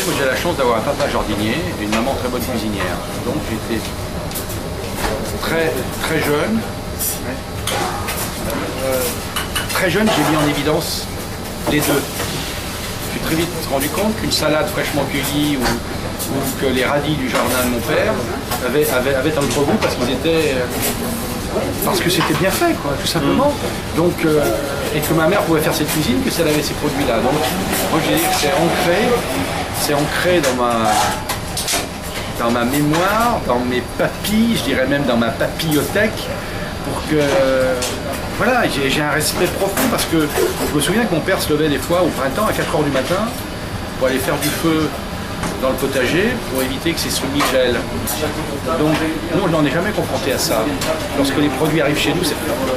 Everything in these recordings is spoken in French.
Moi j'ai la chance d'avoir un papa jardinier et une maman très bonne cuisinière. Donc j'étais très jeune. Très jeune, j'ai mis en évidence les deux. Je me suis très vite rendu compte qu'une salade fraîchement cueillie ou que les radis du jardin de mon père avaient un autre goût parce que c'était bien fait, quoi, tout simplement. Donc, et que ma mère pouvait faire cette cuisine que si elle avait ces produits-là. Donc, moi je dis que c'est ancré dans ma mémoire, dans mes papilles, je dirais même dans ma papillothèque, pour que, voilà, j'ai un respect profond parce que je me souviens que mon père se levait des fois au printemps à 4 h du matin pour aller faire du feu dans le potager pour éviter que ces soumis gèlent. Donc nous on n'en est jamais confronté à ça. Lorsque les produits arrivent chez nous,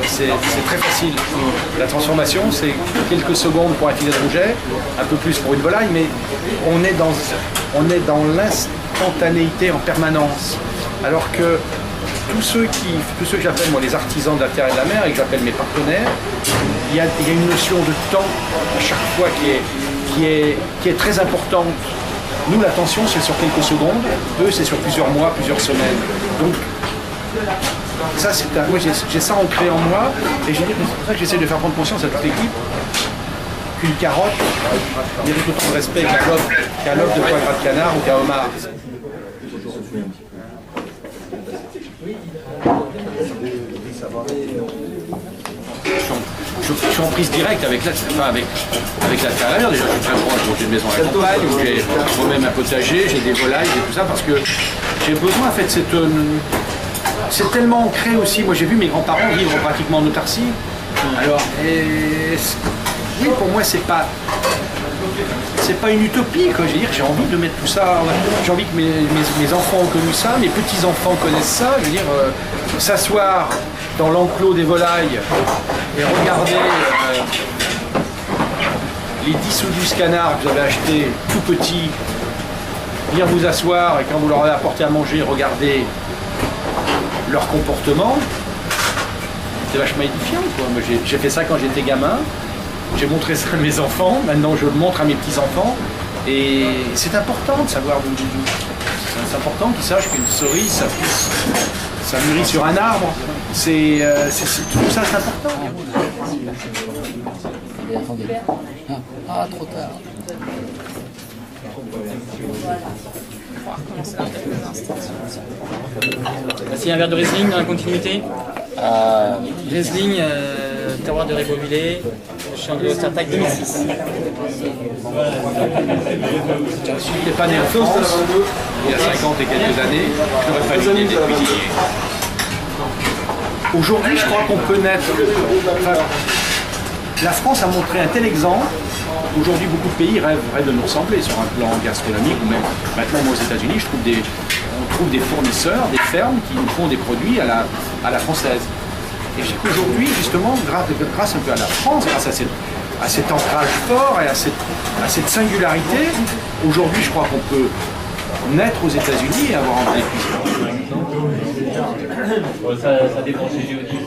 c'est très facile. La transformation, c'est quelques secondes pour un filet de rouget, un peu plus pour une volaille, mais on est dans l'instantanéité en permanence. Alors que tous ceux que j'appelle moi les artisans de la terre et de la mer et que j'appelle mes partenaires, il y a une notion de temps à chaque fois qui est très importante. Nous, l'attention, c'est sur quelques secondes. Eux, c'est sur plusieurs mois, plusieurs semaines. Donc, ça, moi, j'ai ça ancré en moi. Et c'est pour ça que j'essaie de faire prendre conscience à toute l'équipe qu'une carotte mérite autant de respect qu'un lobe de foie gras de canard ou qu'un homard. Je suis en prise directe avec la terre à la mer. Déjà, je suis très proche, j'ai une maison à la campagne, où j'ai moi-même un potager, j'ai des volailles et tout ça, parce que j'ai besoin, en fait, c'est tellement ancré aussi. Moi, j'ai vu mes grands-parents vivre pratiquement en autarcie. Alors, oui, pour moi, c'est pas une utopie, quoi. Je veux dire, j'ai envie de mettre tout ça, j'ai envie que mes enfants ont connu ça, mes petits-enfants connaissent ça. Je veux dire, s'asseoir dans l'enclos des volailles et regarder les 10 ou 12 canards que vous avez achetés tout petits, bien vous asseoir et quand vous leur avez apporté à manger, regarder leur comportement, c'est vachement édifiant, quoi. Moi, j'ai fait ça quand j'étais gamin, j'ai montré ça à mes enfants, maintenant je le montre à mes petits-enfants et c'est important de savoir d'où. C'est important qu'ils sachent qu'une cerise, ça mûrit sur un arbre. Tout ça, c'est important. Ah, trop tard. Voici un verre de Riesling dans la continuité. Riesling, terroir de Rébeauvillé, champ de Ostertag 2006. Je n'étais pas né en France, il y a 50 et quelques années, je n'aurais pas gagné des cuisiniers. Aujourd'hui, je crois qu'on peut naître. Enfin, la France a montré un tel exemple. Aujourd'hui, beaucoup de pays rêvent de nous ressembler sur un plan gastronomique ou même maintenant, moi, aux États-Unis, on trouve des fournisseurs, des fermes qui nous font des produits à la française. Et je dis qu'aujourd'hui, justement, grâce un peu à la France, grâce à cet ancrage fort et à cette singularité, aujourd'hui, je crois qu'on peut naître aux États-Unis et avoir envie de cuisiner. Ça dépend chez Géodie.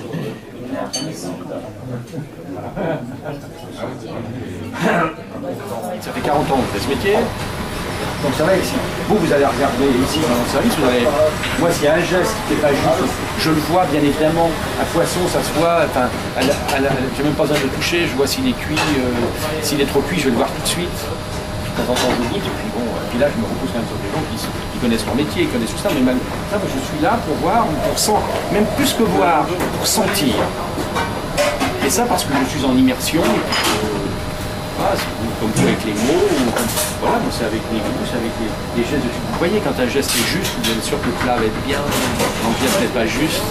Ça fait 40 ans que je fais ce métier. Donc c'est vrai que si vous allez regarder ici dans notre service, moi s'il y a un geste qui n'est pas juste, je le vois bien évidemment, un poisson ça se voit, enfin, j'ai même pas besoin de le toucher, je vois s'il est cuit, s'il est trop cuit, je vais le voir tout de suite. De temps en temps je goûte, et puis bon, puis là je me repose quand même sur des gens qui connaissent leur métier, qui connaissent tout ça, mais même ça, moi, je suis là pour voir, pour sentir, même plus que voir, pour sentir. Et ça parce que je suis en immersion, et puis voilà, comme vous avec les mots, voilà, moi c'est avec les goûts, c'est avec les gestes. Vous voyez, quand un geste est juste, vous êtes sûr que le plat va être bien, quand le geste n'est pas juste,